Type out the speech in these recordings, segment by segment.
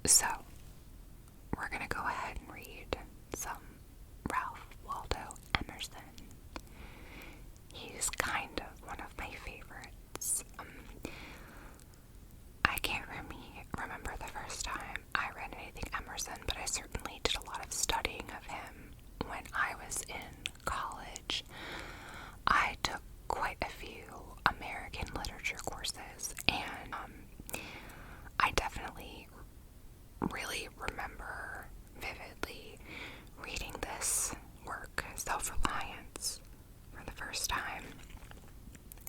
So, we're going to go ahead and read some Ralph Waldo Emerson. He's kind of one of my favorites. I can't remember the first time I read anything Emerson, but I certainly did a lot of studying of him when I was in college. I took quite a few American literature courses, and I definitely really remember vividly reading this work, Self-Reliance, for the first time,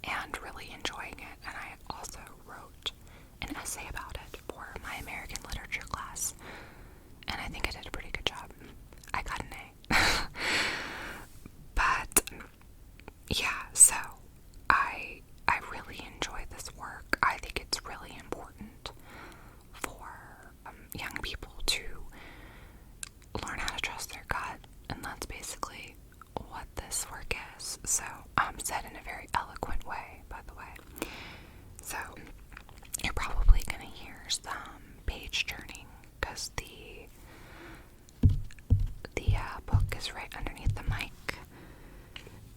and really enjoying it. And I also wrote an essay about it for my American literature class, and I think I did a pretty good job. I got an A. But yeah, so I really enjoy this work. I think it's really important for young people to learn how to trust their gut, and that's basically what this work is. So, said in a very eloquent way, by the way. So, you're probably going to hear some page turning, because the book is right underneath the mic,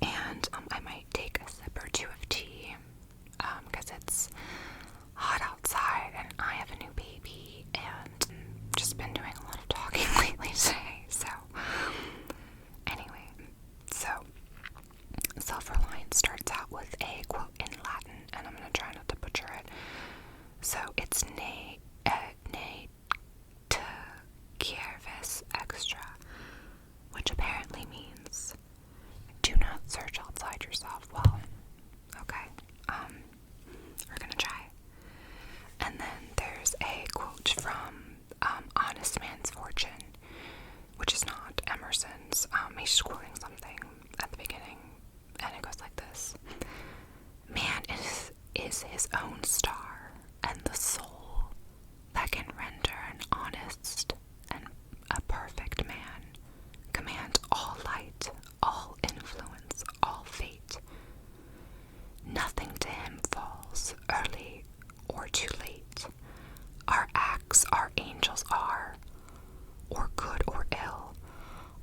and I might take a sip or two of tea, because it's hot outside, and I have a new baby, and just been doing a lot of talking lately today. So, anyway, so Self-Reliance starts out with a quote in Latin, and I'm going to try not to butcher it. So it's ne te quervis extra, which apparently means do not search outside yourself. Well, okay, we're gonna try. And then there's a quote from Honest Man's Fortune, which is not Emerson's. He's just quoting something at the beginning, and it goes like this: Man is his own star, and the soul that can render an honest and a perfect man command all light, all influence, all fate. Nothing to him falls early or too late. Our acts, our angels are, or good or ill,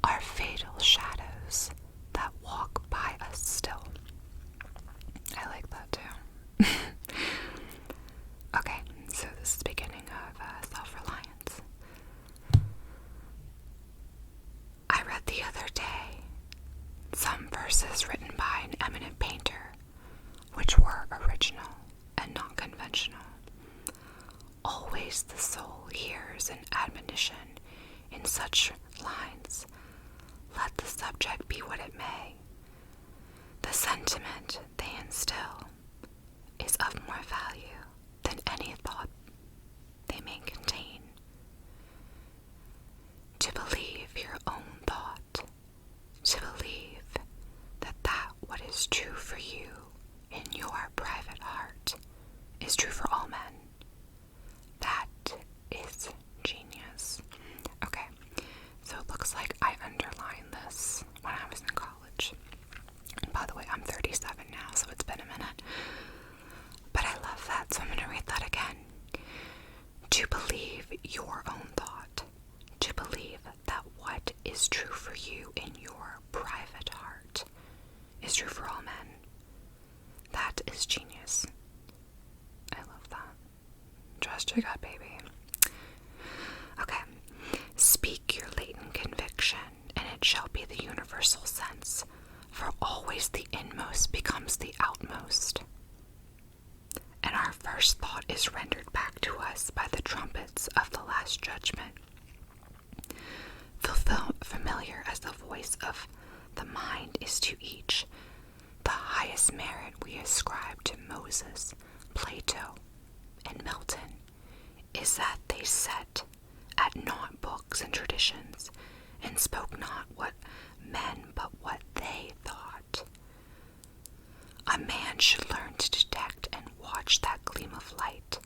are fatal shadows that walk by us still. I like that too. Okay, so this is the beginning of Self-Reliance. I read the other day some verses written by an eminent painter, which were original and not conventional. Always the soul hears an admonition in such lines, let the subject be what it may. The sentiment they instill is of more value than any thought they may contain. To believe your own thought, to believe that what is true for you in your private heart is true for all men, that is genius. Okay, so it looks like I underlined this when I was in college. And by the way, I'm 37 now, so it's been a minute. But I love that, so I'm going to read that again. To believe your own thought, to believe that what is true for you in your private heart is true for all men, that is genius. I love that. Trust your gut, baby. Okay. Speak your latent conviction, and it shall be the universal sense, for always the inmost becomes the outmost. And our first thought is rendered back to us by the trumpets of the last judgment. Familiar as the voice of the mind is to each, the highest merit we ascribe to Moses, Plato, and Milton is that they set at naught books and traditions, and spoke not what men but what they thought. A man should learn to detect and watch that gleam of light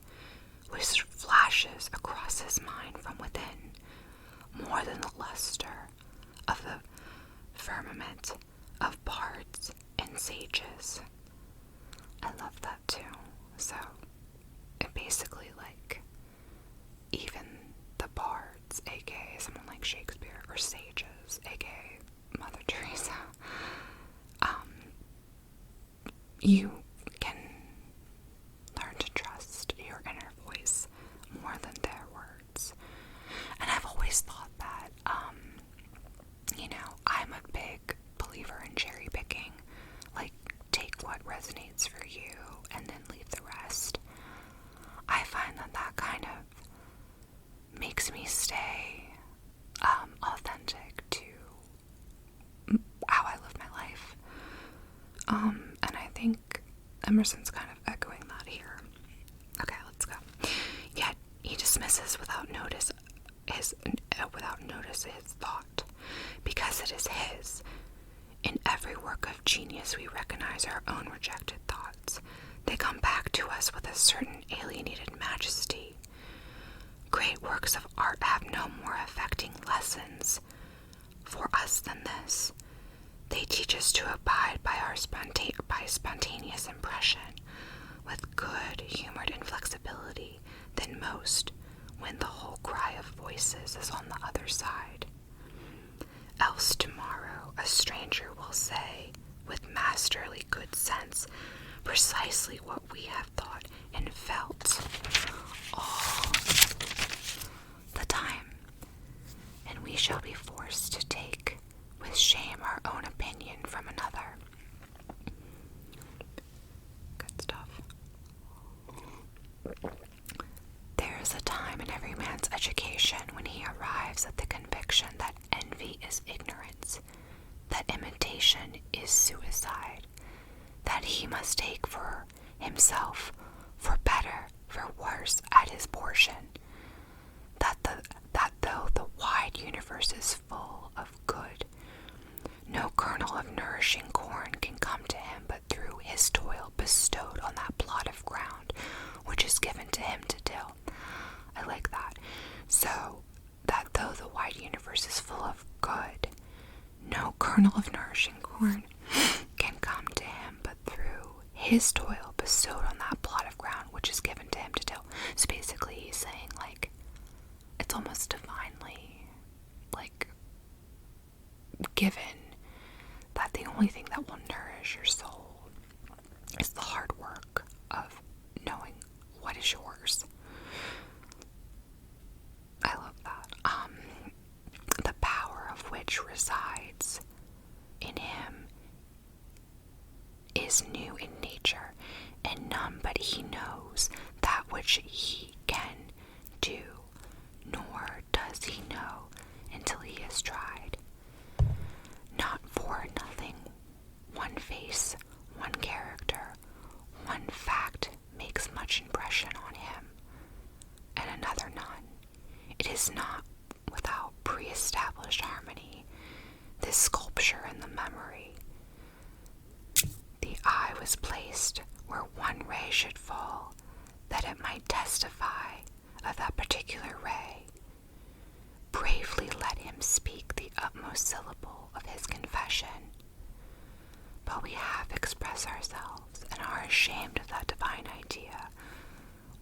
which flashes across his mind from within, more than the luster of the firmament of bards and sages. I love that too. So it basically, like, even the you can learn to trust your inner voice more than their words. And I've always thought that, I'm a big believer in cherry picking. Like, take what resonates for you and then leave the rest. I find that kind of makes me stay authentic to how I live my life. And I think Emerson's kind of echoing that here. Okay, let's go. Yet he dismisses without notice his thought, because it is his. In every work of genius we recognize our own rejected thoughts. They come back to us with a certain alienated majesty. Great works of art have no more affecting lessons for us than this. They teach us to abide by our spontaneous impression with good-humored inflexibility than most, when the whole cry of voices is on the other side. Else tomorrow a stranger will say, with masterly good sense, precisely what we have thought and felt all the time, and we shall be forced to take with shame our own opinion from another. Good stuff. There is a time in every man's education when he arrives at the conviction that envy is ignorance, that imitation is suicide, that he must take for himself, for better, for worse, at his portion, that though the wide universe is full of good, no kernel of nourishing corn can come to him but through his toil bestowed on that plot of ground which is given to him to till. I like that. So, that though the wide universe is full of good, no kernel of nourishing corn can come to him but through his toil bestowed on that plot of ground which is given to him to till. So basically he's saying, like, it's almost divinely, like, given that the only thing that will nourish your soul is the hard work of knowing what is yours. I love that. The power of which resides in him is new in nature, and none but he knows that which he can do, nor does he know until he has tried. Not for nothing, one face, one character, one fact makes much impression on him, and another none. It is not without pre-established harmony, this sculpture in the memory. The eye was placed where one ray should fall, that it might testify of that particular ray. Bravely let him speak the utmost syllable of his confession. But we half express ourselves and are ashamed of that divine idea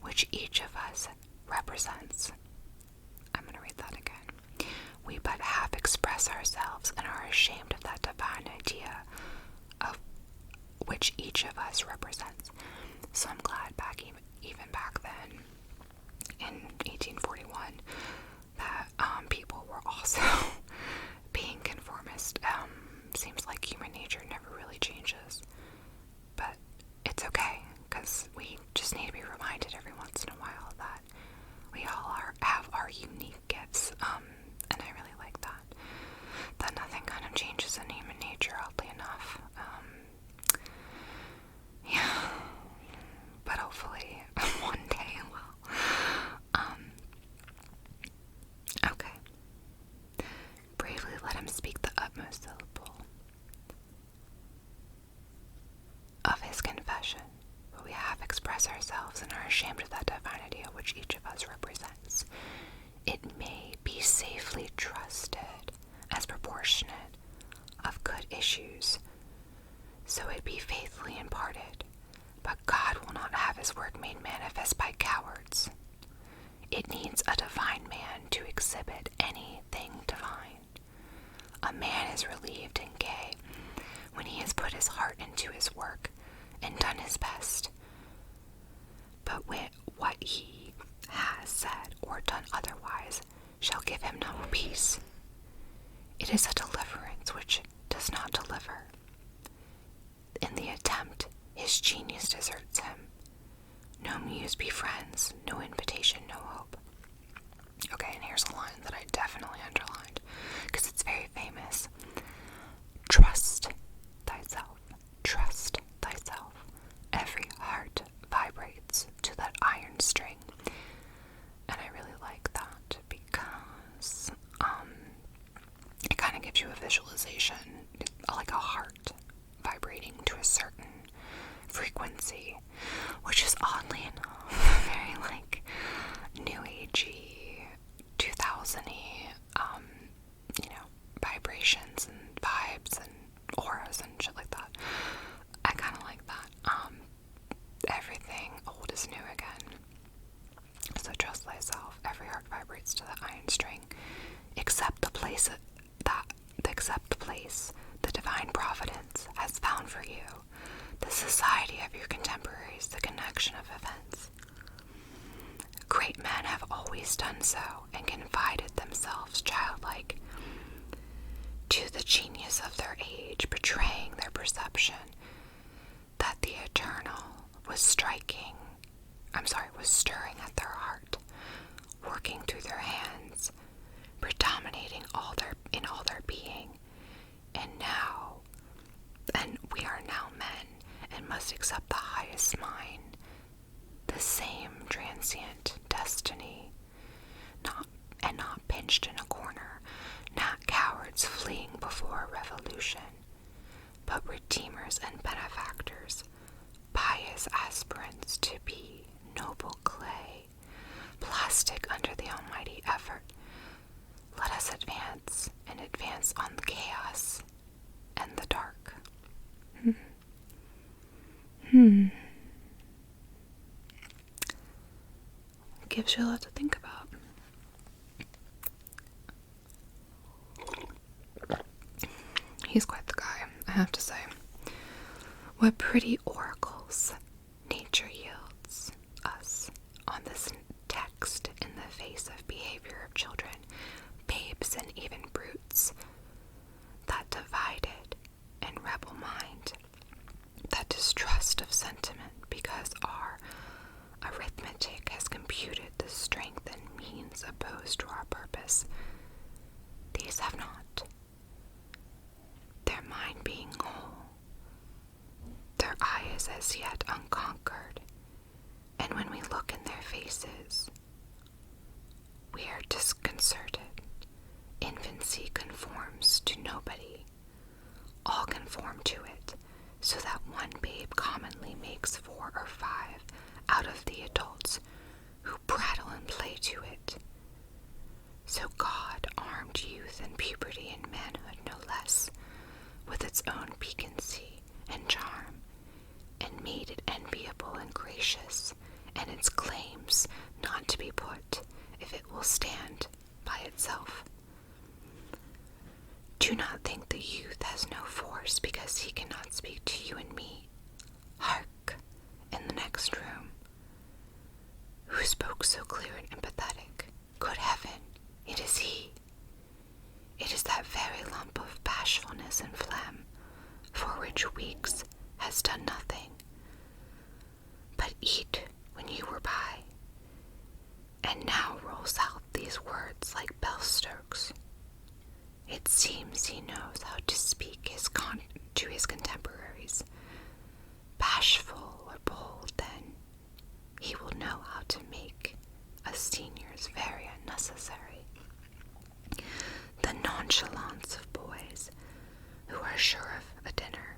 which each of us represents. I'm going to read that again. We but half express ourselves and are ashamed of that divine idea of which each of us represents. So I'm glad even back then, in 1841, that people were also being conformist. Seems like human nature never really changes, but it's okay, because we just need to be reminded every once in a while that we all have our unique gifts, and I really like that nothing kind of changes in human nature, oddly enough. Yeah, but hopefully one day it will. Okay. Bravely let him speak the utmost syllable of his confession, but we half express ourselves and are ashamed of that divine idea which each of us represents. It may be safely trusted as proportionate of good issues, so it be faithfully imparted, but God will not have his work made manifest by cowards. It needs a divine man to exhibit anything divine. A man is relieved and gay when he has put his heart into his work, and done his best. But what he has said or done otherwise shall give him no peace. It is a deliverance which does not deliver. In the attempt, his genius deserts him. No muse befriends, no invitation, no hope. Okay, and here's a line that I definitely underlined, because it's very famous. Trust thyself, trust thyself. Every heart vibrates to that iron string. And I really like that because it kind of gives you a visualization, like a heart vibrating to a certain frequency, which is oddly enough very like new agey, 2000-y, vibrations and vibes and auras and shit like that. I kind of like that. Everything old is new again. So trust thyself. Every heart vibrates to the iron string, except the place the divine providence has found for you, the society of your contemporaries, the connection of events. Great men have always done so and confided themselves childlike to the genius of their age, betraying their perception that the eternal was stirring at their heart, working through their hands, predominating in all their being. And we are now men, and must accept the highest mind, the same transient destiny, not pinched in a corner, not cowards fleeing before a revolution, but redeemers and benefactors, pious aspirants to be noble clay, plastic under the almighty effort. Let us advance on the chaos and the dark. Gives you a lot to think about. He's quite the guy, I have to say. What pretty oracles nature yields us on this text in the face of behavior of children, babes, and even brutes. That divided and rebel mind, that distrust of sentiment because our arithmetic has computed the strength and means opposed to our purpose. These have not. Their mind being whole, their eye is as yet unconquered, and when we look in their faces, we are disconcerted. Infancy conforms to nobody. All conform to it, so that one babe commonly makes 4 or 5 out of the adults who prattle and play to it. So God armed youth and puberty and manhood no less, with its own piquancy and charm, and made it enviable and gracious, and its claims not to be put, if it will stand by itself. Do not think the youth has no force because he cannot speak to you and me. Hark, in the next room. Who spoke so clear and empathetic? Good heaven, it is he. It is that very lump of bashfulness and phlegm, for which weeks has done nothing but eat when you were by, and now rolls out these words like bell strokes. It seems he knows how to speak to his contemporaries. Bashful or bold, then, he will know how to make us seniors very unnecessary. The nonchalance of boys who are sure of a dinner,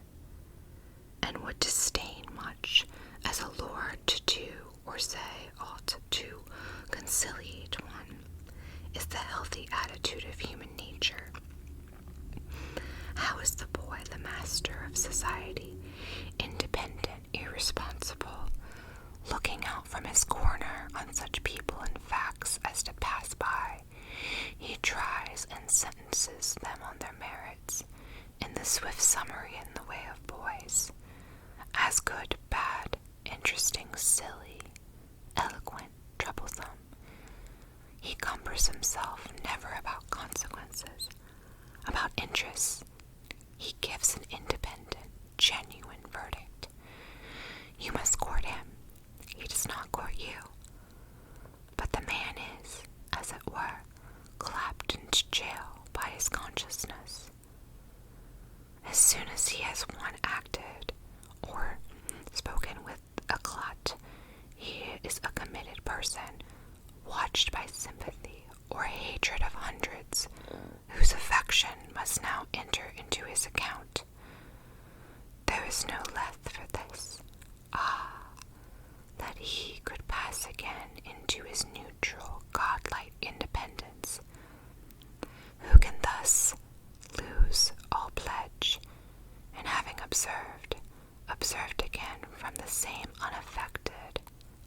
and would disdain much as a lord to do or say ought to conciliate one, is the healthy attitude of human nature. How is the boy the master of society, independent, irresponsible, looking out from his corner on such people and facts as to pass by? He tries and sentences them on their merits in the swift summary in the way of boys. As good interesting, silly, eloquent, troublesome. He cumbers himself never about consequences, about interests. He gives an independent, genuine verdict. You must court him. He does not court you. But the man is, as it were, clapped into jail by his consciousness. As soon as he has one acted or spoken with a clut, he is a committed person, watched by sympathy or hatred of hundreds, whose affection must now enter into his account. There is no less for this. Ah, that he could pass again into his neutral, godlike independence, who can thus lose all pledge, and having observed again from the same unaffected,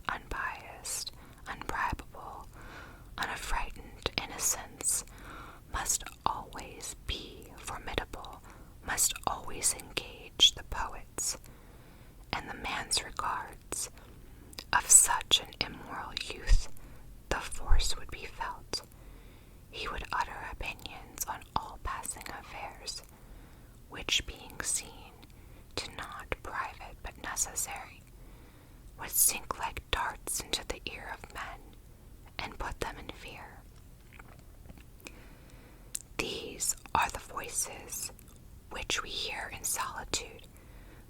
unbiased, unbribable, unaffrighted innocence, must always be formidable, must always engage the poets, and the man's regards. Of such an immoral youth, the force would be felt. He would utter opinions on all passing affairs, which being seen to not private but necessary, would sink like darts into the ear of men, and put them in fear. These are the voices which we hear in solitude,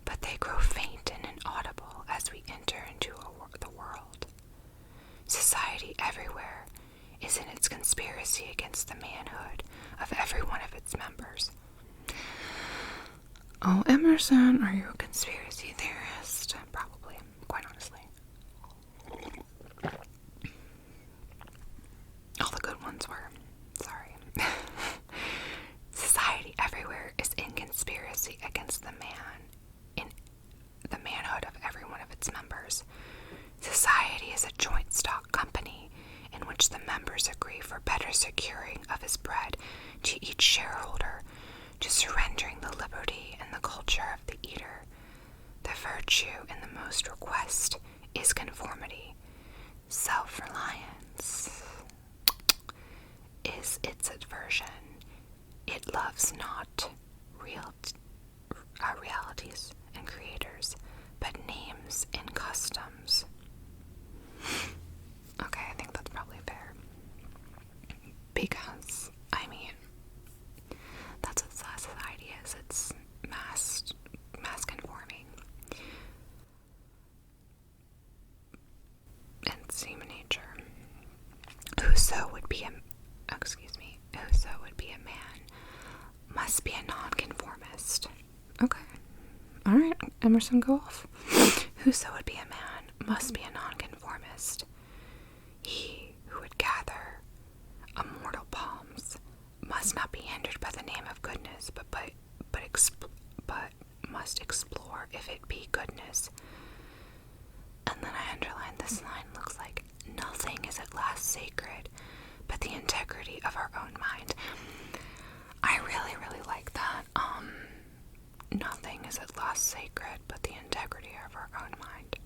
but they grow faint and inaudible as we enter into the world. Society everywhere is in its conspiracy against the manhood of every one of its members. Oh, Emerson, are you a conspiracy theorist? Probably, quite honestly. All the good ones were. Sorry. Society everywhere is in conspiracy against the manhood of every one of its members. Society is a joint stock company in which the members agree for better securing of his bread to each shareholder, to surrendering the liberty and the culture of the eater. The virtue in the most request is conformity. Self-reliance is its aversion. It loves not realities and creators, but names and customs. Okay, I think that's probably fair. Because, I mean, that's what society is. It's mass conforming. It's human nature. Whoso would be a man must be a nonconformist. Okay. Alright, Emerson, go off. Whoso would be a man must be a nonconformist. He who would gather immortal palms must not be hindered by the name of goodness, but must explore if it be goodness. And then I underlined this line. Looks like nothing is at last sacred but the integrity of our own mind. I really, really like that. Nothing is at last sacred but the integrity of our own mind.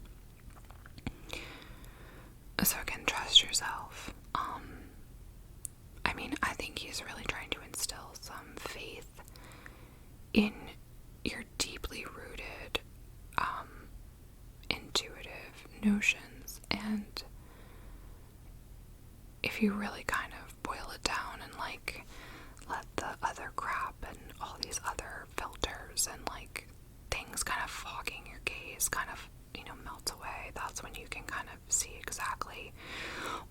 So again, trust yourself. I mean, I think he's really trying to instill some faith in your deeply rooted, intuitive notions, and if you really kind of boil it down and like let the other crap and all these other filters and like things kind of fogging your gaze kind of, melt away, that's when you can kind of see exactly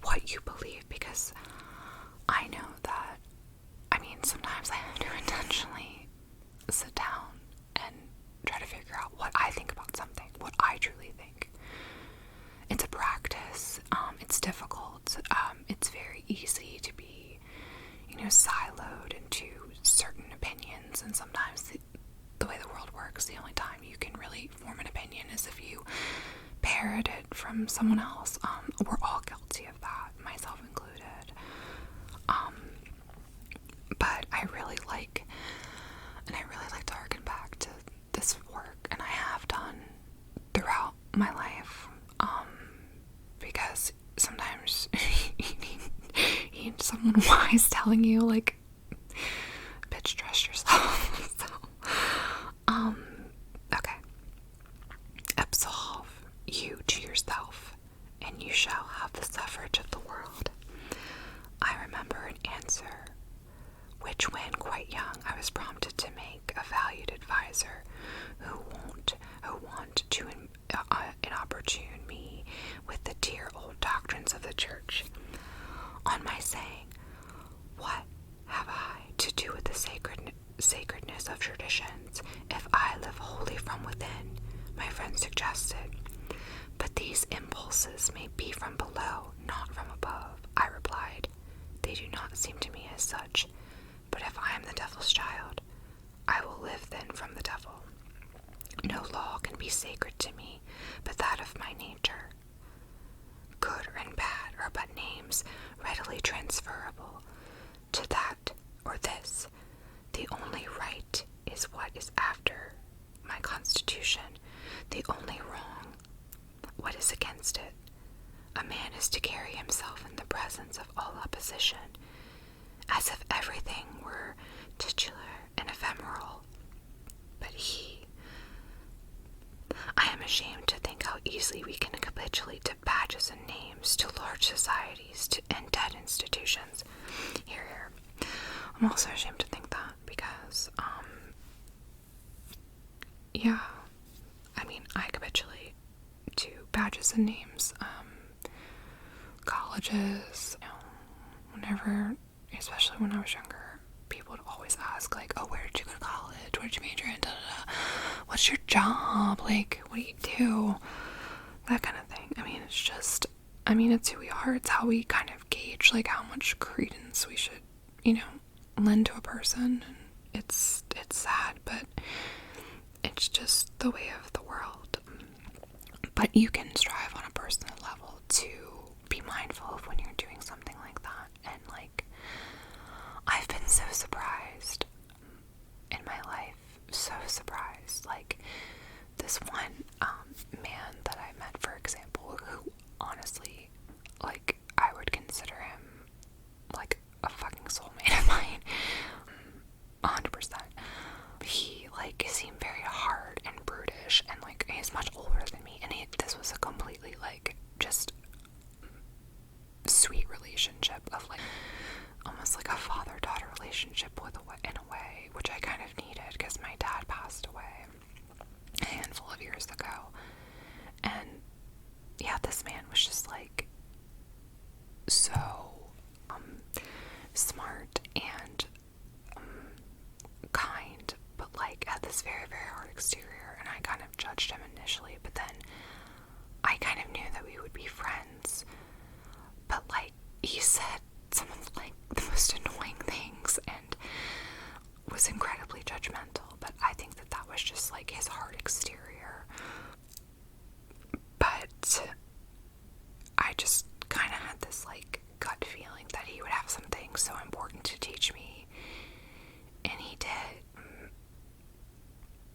what you believe. Because I know that, sometimes I have to intentionally sit down and try to figure out what I think about something, what I truly think. It's a practice. It's difficult. It's very easy to be, siloed into certain opinions, and sometimes the way the world works, the only time you can really form an opinion is if you parrot it from someone else. We're all guilty of that, myself included. But I really like to harken back to this work, and I have done throughout my life, someone wise telling you, like, bitch, trust yourself. Okay. Absolve you to yourself, and you shall have the suffrage of the world. I remember an answer which, when quite young, I was prompted to make a valued adviser who want to inopportune me with the dear old doctrines of the church. On my saying, "What have I to do with the sacredness of traditions, if I live wholly from within?" my friend suggested. "But these impulses may be from below, not from above," I replied. "They do not seem to me as such, but if I am the devil's child, I will live then from the devil. No law can be sacred to me but that of my nature. Good and bad are but names readily transferable to that or this. The only right is what is after my constitution, the only wrong what is against it. A man is to carry himself in the presence of all opposition, as if everything were titular and ephemeral. But I am ashamed to think how easily we can capitulate to badges and names, to large societies, and dead institutions." Here. I'm also ashamed to think that because, yeah, I mean, I capitulate to badges and names, colleges, whenever, especially when I was younger, people would always ask, like, "Oh, where did you go to college? What did you major in? What's your job? Like, what do you do?" That kind of thing. I mean, it's who we are. It's how we kind of gauge, like, how much credence we should, lend to a person. And it's sad, but it's just the way of the world. But you can strive on a personal level to be mindful of when you're doing something like that. And, like, I've been so surprised in my life, so surprised. Like, this one man that I met, for example, who honestly, like, I would consider him like a fucking soulmate of mine, 100%. He, like, seemed very hard and brutish, and, like, he's much older than me, and this was a completely, like, just sweet relationship of, like, almost like a father-daughter relationship in a way, which I kind of needed because my dad passed away a handful of years ago. And yeah, this man was just, like, so smart and kind, but, like, had this very, very hard exterior, and I kind of judged him initially, but then I kind of knew that we would be friends. But, like, he said some of, like, the most annoying things and was incredibly judgmental, but I think that was just, like, his hard exterior. But I just kind of had this, like, gut feeling that he would have something so important to teach me, and he did.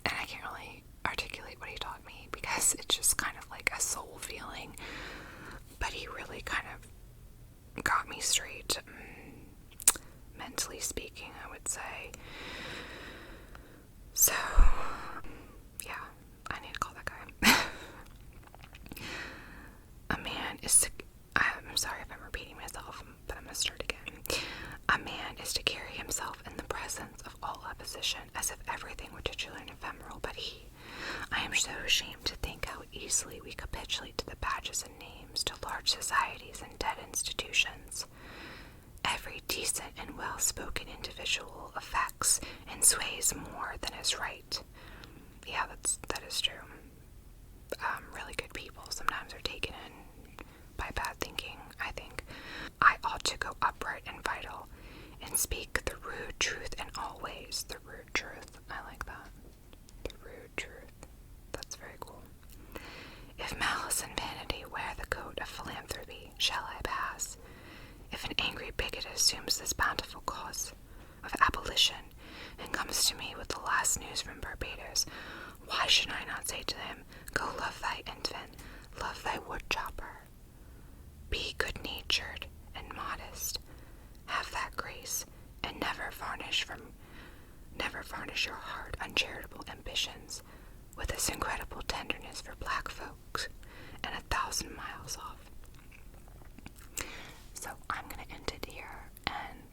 And I can't really articulate what he taught me because it's just kind of like a soul feeling, but he really kind of got me straight, mentally speaking, I would say. So, yeah, I need to call that guy. I'm sorry if I'm repeating myself, but I'm going to start again. A man is to carry himself in the presence of all opposition, as if everything were titular and ephemeral, but I am so ashamed to think how easily we capitulate to the badges and names, to large societies and dead institutions. Every decent and well-spoken individual affects and sways more than is right. Yeah, that is true. Really good people sometimes are taken in by bad thinking, I think. I ought to go upright and vital, and speak the rude truth in all ways. The rude truth. I like that. The rude truth. That's very cool. If malice and vanity wear the coat of philanthropy, shall I pass? If an angry bigot assumes this bountiful cause of abolition, and comes to me with the last news from Barbados, why should I not say to him, "Go love thy infant, love thy wood chopper. Be good-natured and modest, Have that grace, and never varnish your hard, uncharitable ambitions with this incredible tenderness for black folks and 1,000 miles off. So I'm gonna end it here, and